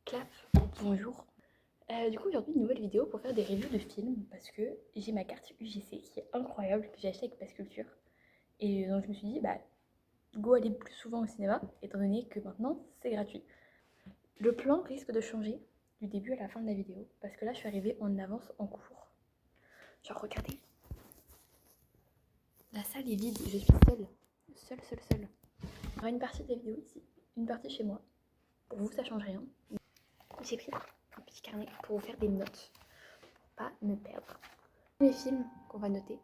Clap, bonjour. Du coup aujourd'hui une nouvelle vidéo pour faire des reviews de films parce que j'ai ma carte UGC qui est incroyable que j'ai achetée avec Pass Culture et donc je me suis dit go aller plus souvent au cinéma étant donné que maintenant c'est gratuit. Le plan risque de changer du début à la fin de la vidéo parce que là je suis arrivée en avance en cours. Genre regardez, la salle est vide, je suis seule. Il y aura une partie de la vidéo ici, une partie chez moi. Pour vous ça change rien. J'ai pris un petit carnet pour vous faire des notes. Pas me perdre. Le premier film qu'on va noter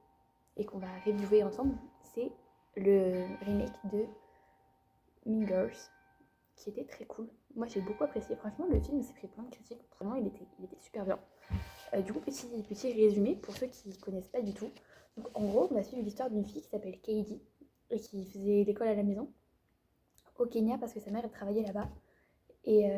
et qu'on va reviewer ensemble, c'est le remake de Mean Girls, qui était très cool. Moi j'ai beaucoup apprécié, franchement le film s'est pris plein de critiques, vraiment il était super bien. Du coup petit résumé pour ceux qui ne connaissent pas du tout. Donc en gros on a suivi l'histoire d'une fille qui s'appelle Katie et qui faisait l'école à la maison au Kenya parce que sa mère elle travaillait là-bas. Et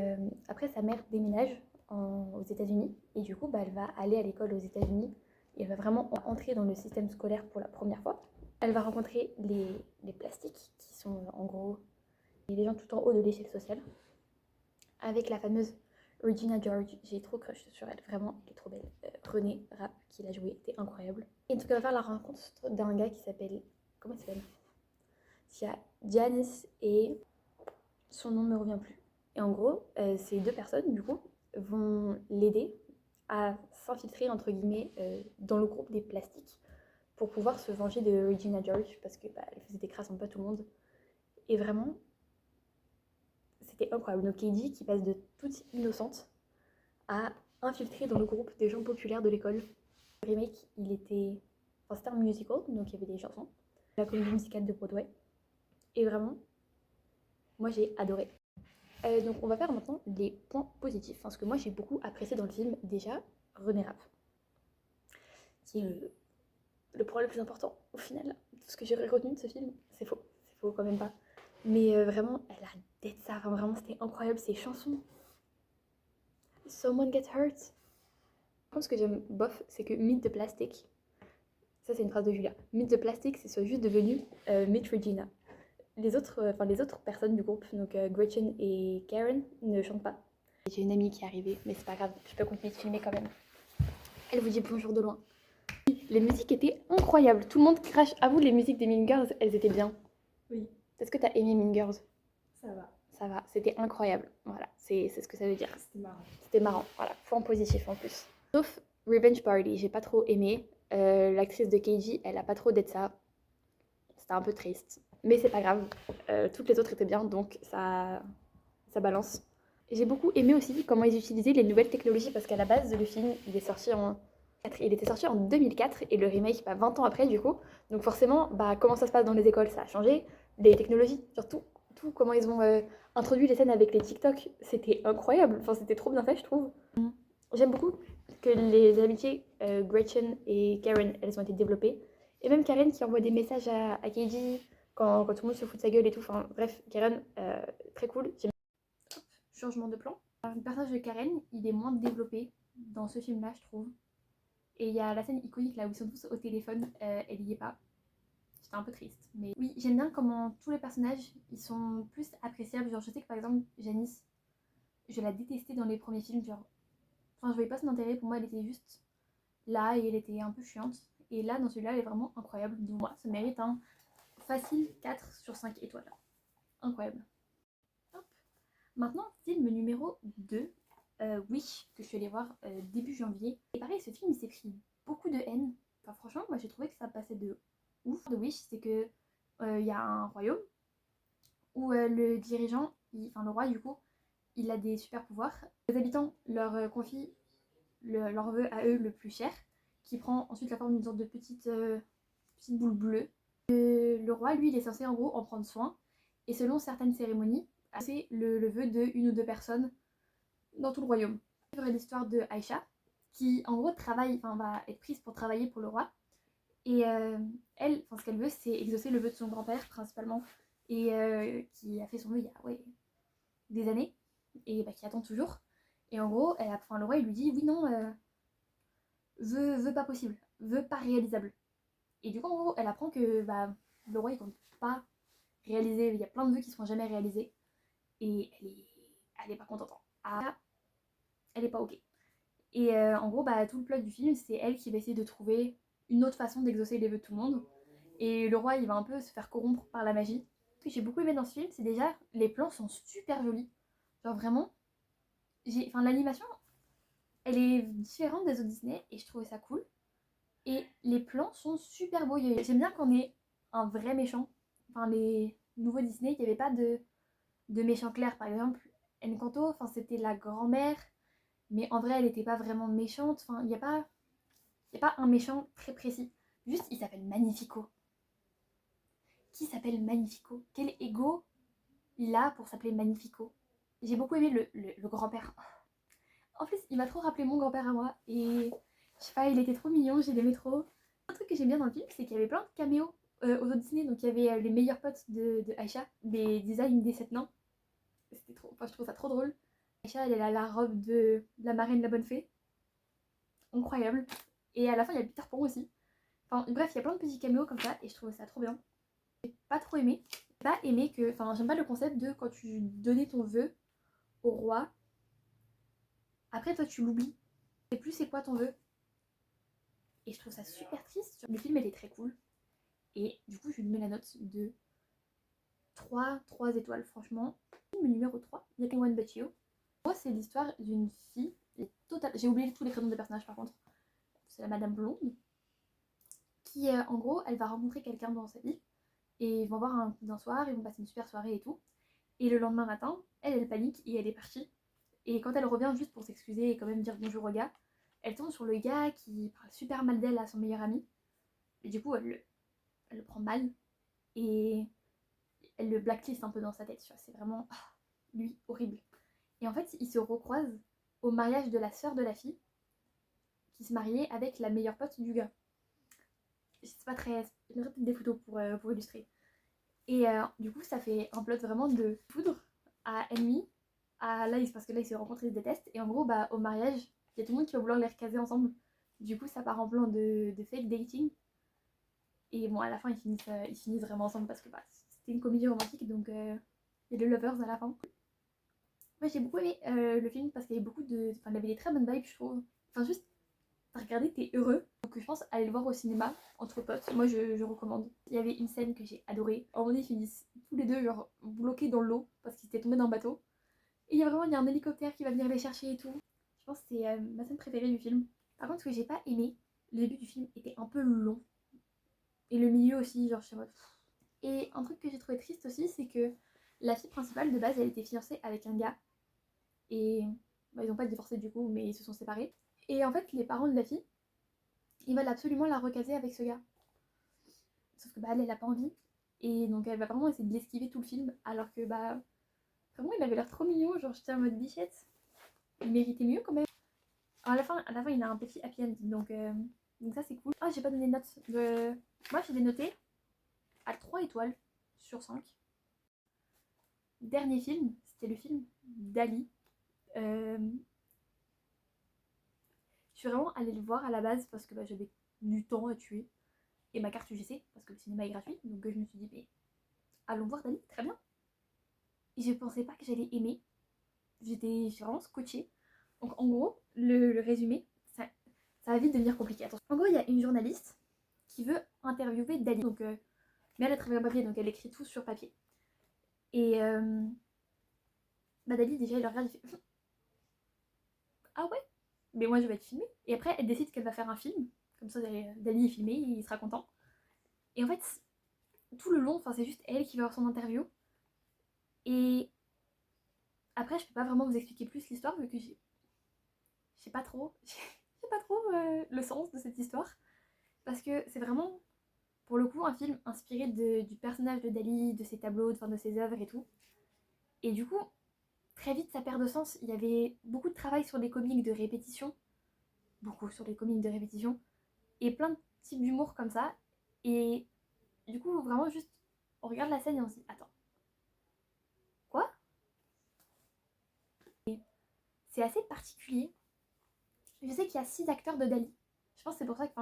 après sa mère déménage aux États-Unis et du coup elle va aller à l'école aux États-Unis et elle va vraiment entrer dans le système scolaire pour la première fois. Elle va rencontrer les plastiques qui sont en gros les gens tout en haut de l'échelle sociale avec la fameuse Regina George. J'ai trop crush sur elle, vraiment elle est trop belle. René Rapp qui l'a joué était incroyable. Et donc elle va faire la rencontre d'un gars qui s'appelle, comment il s'appelle, il y a Janice et son nom ne me revient plus. Et en gros, ces deux personnes, du coup, vont l'aider à s'infiltrer, entre guillemets, dans le groupe des plastiques pour pouvoir se venger de Regina George parce que elle faisait des crasses en pas tout le monde. Et vraiment, c'était incroyable. Donc Katie qui passe de toute innocente à infiltrer dans le groupe des gens populaires de l'école. Le remake, il était... Enfin, c'était un musical, donc il y avait des chansons. La comédie musicale de Broadway. Et vraiment, moi j'ai adoré. Donc on va faire maintenant les points positifs, parce que moi j'ai beaucoup apprécié dans le film déjà René Rapp, qui est le point le plus important au final. Tout ce que j'ai retenu de ce film, c'est faux quand même pas. Mais vraiment, elle a d'être ça, enfin, vraiment c'était incroyable, ces chansons. Someone Get Hurt. Par contre ce que j'aime bof, c'est que Meet the Plastic, ça c'est une phrase de Julia, Meet the Plastic c'est soit juste devenu Meet Regina. Les autres personnes du groupe, donc Gretchen et Karen, ne chantent pas. J'ai une amie qui est arrivée, mais c'est pas grave, je peux continuer de filmer quand même. Elle vous dit bonjour de loin. Les musiques étaient incroyables, tout le monde crache. À vous, les musiques des Mean Girls, elles étaient bien. Oui. Est-ce que t'as aimé Mean Girls? Ça va. Ça va, c'était incroyable. Voilà, c'est ce que ça veut dire. C'était marrant. C'était marrant, voilà, point positif en plus. Sauf Revenge Party, j'ai pas trop aimé. L'actrice de Keiji, elle a pas trop d'être ça. C'était un peu triste. Mais c'est pas grave, toutes les autres étaient bien, donc ça balance. J'ai beaucoup aimé aussi comment ils utilisaient les nouvelles technologies parce qu'à la base, le film, il était sorti en 2004 et le remake 20 ans après du coup. Donc forcément, comment ça se passe dans les écoles, ça a changé. Les technologies, surtout tout comment ils ont introduit les scènes avec les TikTok, c'était incroyable. Enfin, c'était trop bien fait, je trouve. J'aime beaucoup que les amitiés Gretchen et Karen, elles ont été développées. Et même Karen qui envoie des messages à Keiji quand tout le monde se fout de sa gueule et tout. Enfin bref, Karen, très cool. Changement de plan. Le personnage de Karen, il est moins développé dans ce film-là, je trouve. Et il y a la scène iconique là où ils sont tous au téléphone, elle y est pas. J'étais un peu triste. Mais oui, j'aime bien comment tous les personnages, ils sont plus appréciables. Genre, je sais que par exemple, Janice, je la détestais dans les premiers films. Genre, enfin, je voyais pas son intérêt. Pour moi, elle était juste là et elle était un peu chiante. Et là, dans celui-là, elle est vraiment incroyable. Donc, moi, ça mérite un facile 4 sur 5 étoiles. Incroyable. Maintenant, film numéro 2, Wish, que je suis allée voir début janvier. Et pareil, ce film, il s'est pris beaucoup de haine. Enfin, franchement, moi, j'ai trouvé que ça passait de ouf. De Wish, c'est que y a un royaume où le dirigeant, enfin le roi, du coup, il a des super pouvoirs. Les habitants leur confient leur vœu à eux le plus cher, qui prend ensuite la forme d'une sorte de petite boule bleue. Le roi, lui, il est censé en gros en prendre soin. Et selon certaines cérémonies, c'est le vœu de une ou deux personnes dans tout le royaume. C'est l'histoire de Aïcha, qui en gros va être prise pour travailler pour le roi. Et elle, ce qu'elle veut, c'est exaucer le vœu de son grand-père principalement, et qui a fait son vœu il y a des années, et qui attend toujours. Et en gros, le roi il lui dit oui, non, vœu pas possible, vœu pas réalisable. Et du coup, en gros, elle apprend que le roi il compte pas réaliser, il y a plein de vœux qui seront jamais réalisés, et elle est pas contente. Ah, elle est pas ok. Et en gros, bah, tout le plot du film, c'est elle qui va essayer de trouver une autre façon d'exaucer les vœux de tout le monde. Et le roi, il va un peu se faire corrompre par la magie. Ce que j'ai beaucoup aimé dans ce film, c'est déjà, les plans sont super jolis. Genre vraiment, enfin, l'animation, elle est différente des autres Disney et je trouvais ça cool. Et les plans sont super beaux. J'aime bien qu'on ait un vrai méchant. Enfin, les nouveaux Disney, il n'y avait pas de méchant clair. Par exemple, Encanto, enfin, c'était la grand-mère, mais en vrai, elle n'était pas vraiment méchante. Enfin, il n'y a pas un méchant très précis. Juste, il s'appelle Magnifico. Qui s'appelle Magnifico? Quel ego il a pour s'appeler Magnifico? J'ai beaucoup aimé le grand-père. En plus, il m'a trop rappelé mon grand-père à moi. Et je sais pas, il était trop mignon, j'ai l'aimais trop. Un truc que j'aime bien dans le film, c'est qu'il y avait plein de caméos aux autres Disney. Donc il y avait les meilleurs potes de Aïcha, des designs des 7 nains. C'était trop, enfin, je trouve ça trop drôle. Aïcha, elle a la robe de la marraine de la bonne fée. Incroyable. Et à la fin, il y a Peter Pan aussi. Enfin, bref, il y a plein de petits caméos comme ça et je trouve ça trop bien. J'ai pas trop aimé. J'ai pas aimé que. Enfin, j'aime pas le concept de quand tu donnais ton vœu au roi, après toi tu l'oublies. Et plus c'est quoi ton vœu. Et je trouve ça super triste. Le film, elle est très cool. Et du coup, je lui mets la note de 3 étoiles, franchement. Film numéro 3, Nothing One But You. Moi, c'est l'histoire d'une fille. J'ai oublié tous les prénoms des personnages par contre. C'est la Madame Blonde. Qui, en gros, elle va rencontrer quelqu'un dans sa vie. Et ils vont voir un coup d'un soir, ils vont passer une super soirée et tout. Et le lendemain matin, elle panique et elle est partie. Et quand elle revient juste pour s'excuser et quand même dire bonjour au gars, elle tombe sur le gars qui parle super mal d'elle à son meilleur ami. Et du coup, elle le prend mal. Et elle le blacklist un peu dans sa tête. Tu vois, c'est vraiment lui, horrible. Et en fait, ils se recroisent au mariage de la sœur de la fille qui se mariait avec la meilleure pote du gars. C'est pas très. Je mettrai peut-être des photos pour illustrer. Et du coup, ça fait un plot vraiment de foudre à ennemi. Parce que là, ils se rencontrent, ils se détestent. Et en gros, bah, au mariage, il y a tout le monde qui va vouloir les recaser ensemble. Du coup, ça part en plan de fake dating. Et bon, à la fin, ils finissent vraiment ensemble parce que bah, c'était une comédie romantique. Donc, il y a le lovers à la fin. Moi, j'ai beaucoup aimé le film parce qu'il y avait beaucoup de. Enfin, il avait des très bonnes vibes, je trouve. Enfin, juste, t'as regardé, t'es heureux. Donc, je pense aller le voir au cinéma entre potes. Moi, je recommande. Il y avait une scène que j'ai adorée. En moment, ils finissent tous les deux, genre, bloqués dans l'eau parce qu'ils étaient tombés d'un bateau. Et il y a un hélicoptère qui va venir les chercher et tout. Je pense que c'est ma scène préférée du film. Par contre, ce que j'ai pas aimé, le début du film était un peu long. Et le milieu aussi, genre, je sais pas. Et un truc que j'ai trouvé triste aussi, c'est que la fille principale, de base, elle était fiancée avec un gars. Et bah, ils ont pas divorcé du coup, mais ils se sont séparés. Et en fait, les parents de la fille, ils veulent absolument la recaser avec ce gars. Sauf que bah, elle a pas envie. Et donc, elle va vraiment essayer de l'esquiver tout le film. Alors que, bah, vraiment, il avait l'air trop mignon. Genre, j'étais en mode bichette. Il méritait mieux quand même. Alors, à la fin, il a un petit happy end. Donc ça, c'est cool. Ah, j'ai pas donné de notes. Moi, je l'ai noté à 3 étoiles sur 5. Dernier film, c'était le film d'Ali. Je suis vraiment allée le voir à la base parce que bah, j'avais du temps à tuer. Et ma carte UGC, parce que le cinéma est gratuit. Donc je me suis dit, mais allons voir Dali, très bien. Et je pensais pas que j'allais aimer. J'étais vraiment scotchée. Donc en gros, le résumé, ça va vite devenir compliqué. Attention. En gros, il y a une journaliste qui veut interviewer Dali. Donc, mais elle a travaillé en papier, donc elle écrit tout sur papier. Et bah Dali, déjà, il le regarde, il fait ah ouais, mais moi je vais être filmée. Et après, elle décide qu'elle va faire un film. Comme ça, Dali est filmé, il sera content. Et en fait, tout le long, c'est juste elle qui va avoir son interview. Et après, je peux pas vraiment vous expliquer plus l'histoire vu que j'ai pas trop, j'ai pas trop le sens de cette histoire. Parce que c'est vraiment, pour le coup, un film inspiré du personnage de Dali, de ses tableaux, de ses œuvres et tout. Et du coup, très vite, ça perd de sens. Il y avait beaucoup de travail sur les comiques de répétition. Beaucoup sur les comiques de répétition. Et plein de types d'humour comme ça. Et du coup, vraiment juste, on regarde la scène et on se dit, attends, quoi? Et c'est assez particulier. Je sais qu'il y a 6 acteurs de Dali. Je pense que c'est pour ça que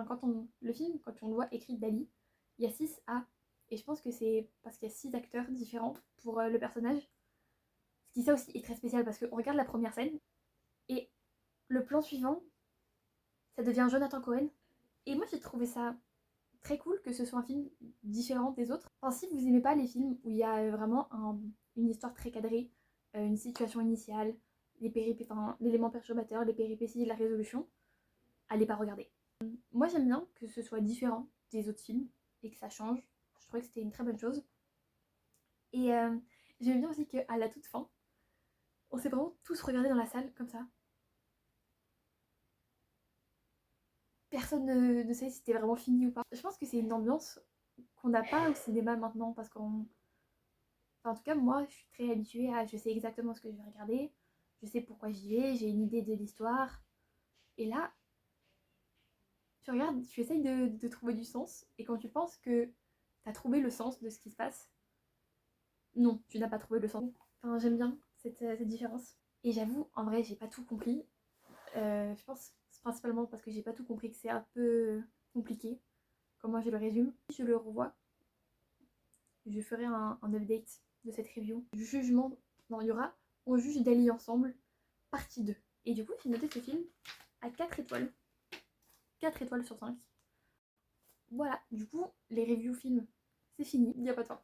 le film, quand on le voit écrit Dali, il y a 6 A. Et je pense que c'est parce qu'il y a 6 acteurs différents pour le personnage. Ce qui ça aussi est très spécial parce qu'on regarde la première scène et Le plan suivant, ça devient Jonathan Cohen. Et moi j'ai trouvé ça très cool que ce soit un film différent des autres. Enfin, si vous aimez pas les films où il y a vraiment une histoire très cadrée, une situation initiale, l'élément perturbateur, les péripéties, la résolution, allez pas regarder. Moi j'aime bien que ce soit différent des autres films et que ça change. Je trouvais que c'était une très bonne chose. Et j'aime bien aussi qu'à la toute fin, on s'est vraiment tous regardés dans la salle comme ça. Personne ne sait si c'était vraiment fini ou pas. Je pense que c'est une ambiance qu'on n'a pas au cinéma maintenant parce qu'on... Enfin, en tout cas, moi, je suis très habituée à... Je sais exactement ce que je vais regarder, je sais pourquoi j'y vais, j'ai une idée de l'histoire. Et là, tu regardes, tu essayes de trouver du sens, et quand tu penses que t'as trouvé le sens de ce qui se passe, non, tu n'as pas trouvé le sens. Enfin, j'aime bien cette différence. Et j'avoue, en vrai, j'ai pas tout compris. Je pense principalement parce que j'ai pas tout compris que c'est un peu compliqué. Comment je le résume. Si je le revois, je ferai un update de cette review. Jugement, non, il y aura On juge Dali ensemble, partie 2. Et du coup, j'ai noté ce film à 4 étoiles. 4 étoiles sur 5. Voilà, du coup, les reviews films, c'est fini, il n'y a pas de fin.